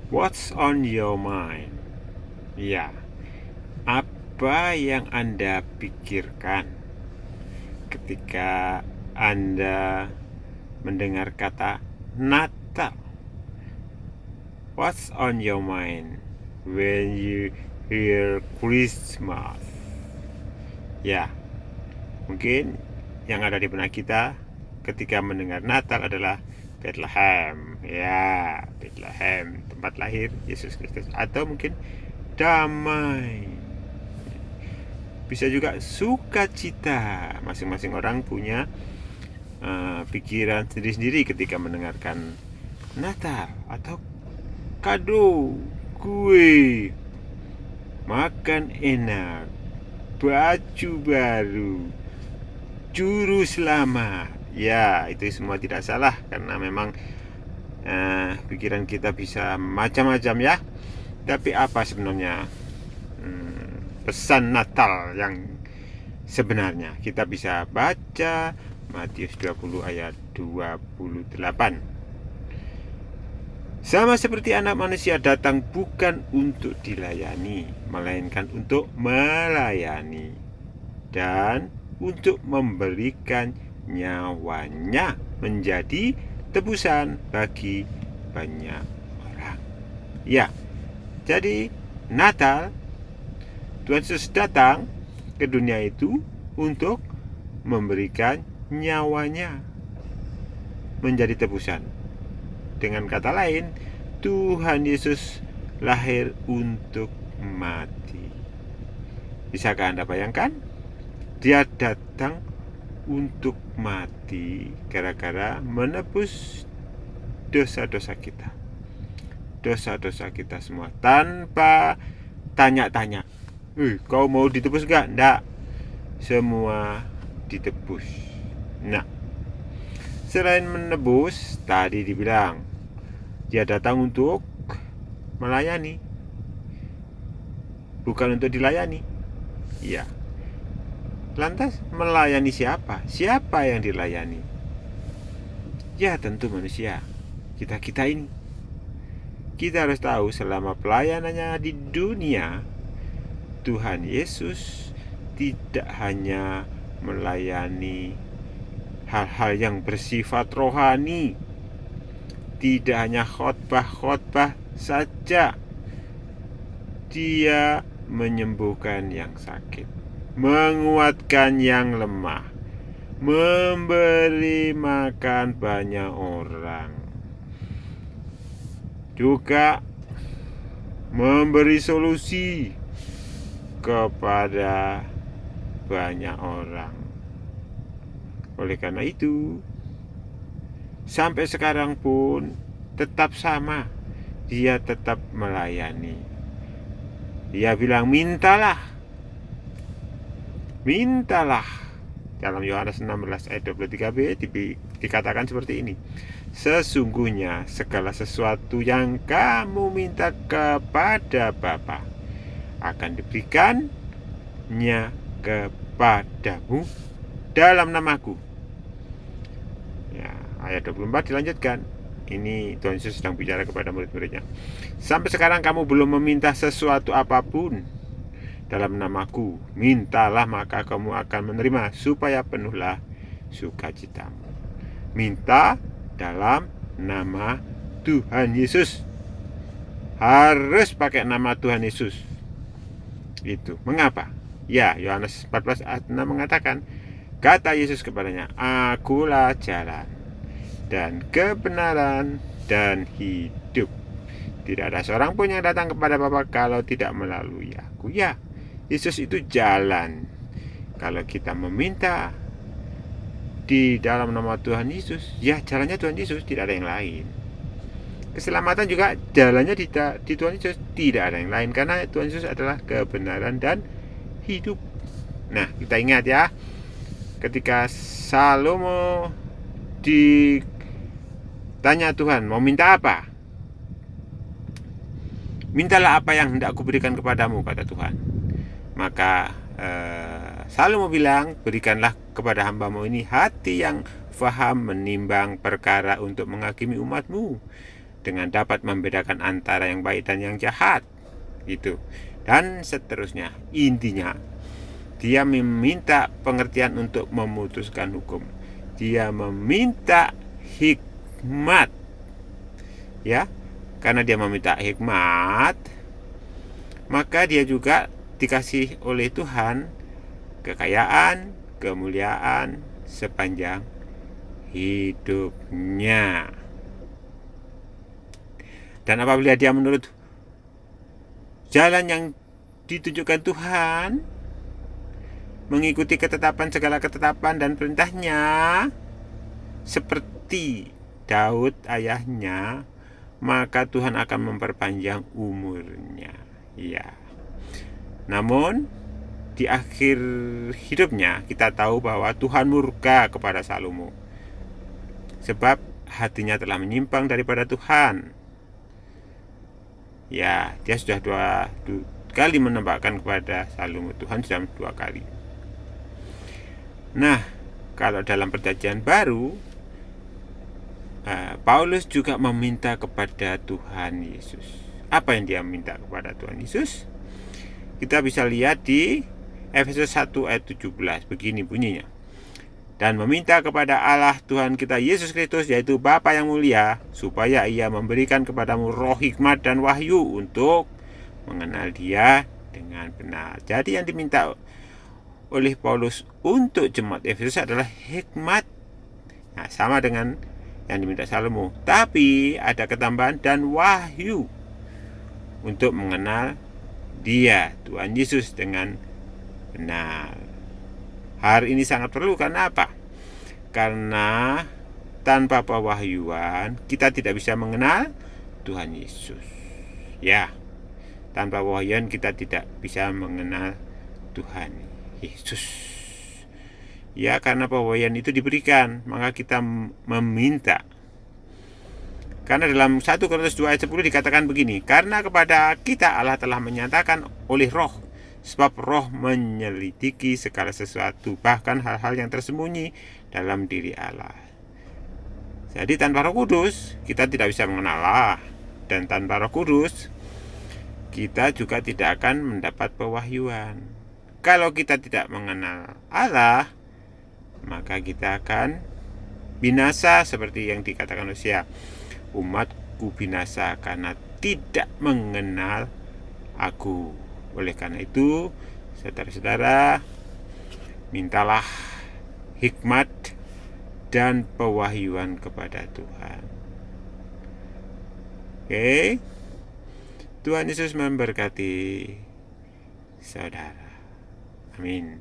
What's on your mind? Ya, apa yang Anda pikirkan ketika Anda mendengar kata Natal? What's on your mind when you hear Christmas? Ya, mungkin yang ada di benak kita ketika mendengar Natal adalah Bethlehem. Ya, Bethlehem, tempat lahir Yesus Kristus. Atau mungkin damai. Bisa juga sukacita. Masing-masing orang punya pikiran sendiri-sendiri ketika mendengarkan Natal. Atau kado, kue, makan enak, baju baru, juru selamat. Ya, itu semua tidak salah karena memang pikiran kita bisa macam-macam ya. Tapi apa sebenarnya pesan Natal yang sebenarnya? Kita bisa baca Matius 20 ayat 28. Sama seperti anak manusia datang bukan untuk dilayani, melainkan untuk melayani dan untuk memberikan nyawanya menjadi tebusan bagi banyak orang. Ya, jadi Natal, Tuhan Yesus datang ke dunia itu untuk memberikan nyawanya menjadi tebusan. Dengan kata lain, Tuhan Yesus lahir untuk mati. Bisakah Anda bayangkan? Dia datang untuk mati gara-gara menebus dosa-dosa kita. Dosa-dosa kita semua tanpa tanya-tanya. Kau mau ditebus gak? Nggak. Semua ditebus. Nah, selain menebus, tadi dibilang dia datang untuk melayani, bukan untuk dilayani. Ya. Lantas melayani siapa? Siapa yang dilayani? Ya, tentu manusia. Kita ini. Kita harus tahu selama pelayanannya di dunia, Tuhan Yesus tidak hanya melayani hal-hal yang bersifat rohani, tidak hanya khotbah-khotbah saja. Dia menyembuhkan yang sakit, menguatkan yang lemah, memberi makan banyak orang, juga memberi solusi kepada banyak orang. Oleh karena itu, sampai sekarang pun tetap sama, dia tetap melayani. Dia bilang mintalah. Dalam Yohanes 16 ayat 23b dikatakan seperti ini. Sesungguhnya segala sesuatu yang kamu minta kepada Bapa akan diberikannya kepadamu dalam namaku. Ya, ayat 24 dilanjutkan. Ini Tuhan Yesus sedang bicara kepada murid-muridnya. Sampai sekarang kamu belum meminta sesuatu apapun dalam namaku. Mintalah maka kamu akan menerima, supaya penuhlah sukacitamu. Minta dalam nama Tuhan Yesus. Harus pakai nama Tuhan Yesus. Itu. Mengapa? Ya, Yohanes 14 ayat 6 mengatakan, kata Yesus kepadanya, Akulah jalan dan kebenaran dan hidup. Tidak ada seorang pun yang datang kepada Bapa kalau tidak melalui aku. Ya, Yesus itu jalan. Kalau kita meminta di dalam nama Tuhan Yesus, ya jalannya Tuhan Yesus, tidak ada yang lain. Keselamatan juga jalannya di Tuhan Yesus, tidak ada yang lain, karena Tuhan Yesus adalah kebenaran dan hidup. Nah, kita ingat ya, ketika Salomo ditanya Tuhan, mau minta apa? Mintalah apa yang hendak kuberikan kepadamu, kata Tuhan. Maka Salomo bilang, berikanlah kepada hambamu ini hati yang faham menimbang perkara untuk menghakimi umatmu, dengan dapat membedakan antara yang baik dan yang jahat, gitu. Dan seterusnya. Intinya, dia meminta pengertian untuk memutuskan hukum. Dia meminta hikmat, ya. Karena dia meminta hikmat, maka dia juga dikasih oleh Tuhan kekayaan, kemuliaan sepanjang hidupnya. Dan apabila dia menurut jalan yang ditunjukkan Tuhan, mengikuti segala ketetapan dan perintahnya, seperti Daud ayahnya, maka Tuhan akan memperpanjang umurnya. Ya. Namun di akhir hidupnya kita tahu bahwa Tuhan murka kepada Salomo, sebab hatinya telah menyimpang daripada Tuhan. Ya, dia sudah dua kali menembakkan kepada Salomo. Tuhan sudah 2 kali. Nah, kalau dalam perjanjian baru, Paulus juga meminta kepada Tuhan Yesus. Apa yang dia minta kepada Tuhan Yesus? Kita bisa lihat di Efesus 1 ayat 17. Begini bunyinya. Dan meminta kepada Allah Tuhan kita Yesus Kristus, yaitu Bapa yang mulia, supaya ia memberikan kepadamu roh hikmat dan wahyu untuk mengenal dia dengan benar. Jadi yang diminta oleh Paulus untuk jemaat Efesus adalah hikmat. Nah, sama dengan yang diminta Salomo. Tapi ada ketambahan dan wahyu untuk mengenal dia, Tuhan Yesus, dengan benar. Hari ini sangat perlu, karena apa? Karena tanpa pewahyuan kita tidak bisa mengenal Tuhan Yesus. Ya, tanpa pewahyuan kita tidak bisa mengenal Tuhan Yesus. Ya, karena pewahyuan itu diberikan, maka kita meminta. Karena dalam 1 Korintus 2 ayat 10 dikatakan begini, karena kepada kita Allah telah menyatakan oleh roh, sebab roh menyelidiki segala sesuatu, bahkan hal-hal yang tersembunyi dalam diri Allah. Jadi tanpa Roh Kudus kita tidak bisa mengenal Allah, dan tanpa Roh Kudus kita juga tidak akan mendapat pewahyuan. Kalau kita tidak mengenal Allah, maka kita akan binasa, seperti yang dikatakan Hosea, umatku binasa karena tidak mengenal Aku. Oleh karena itu, saudara-saudara, mintalah hikmat dan pewahyuan kepada Tuhan. Oke. Tuhan Yesus memberkati saudara. Amin.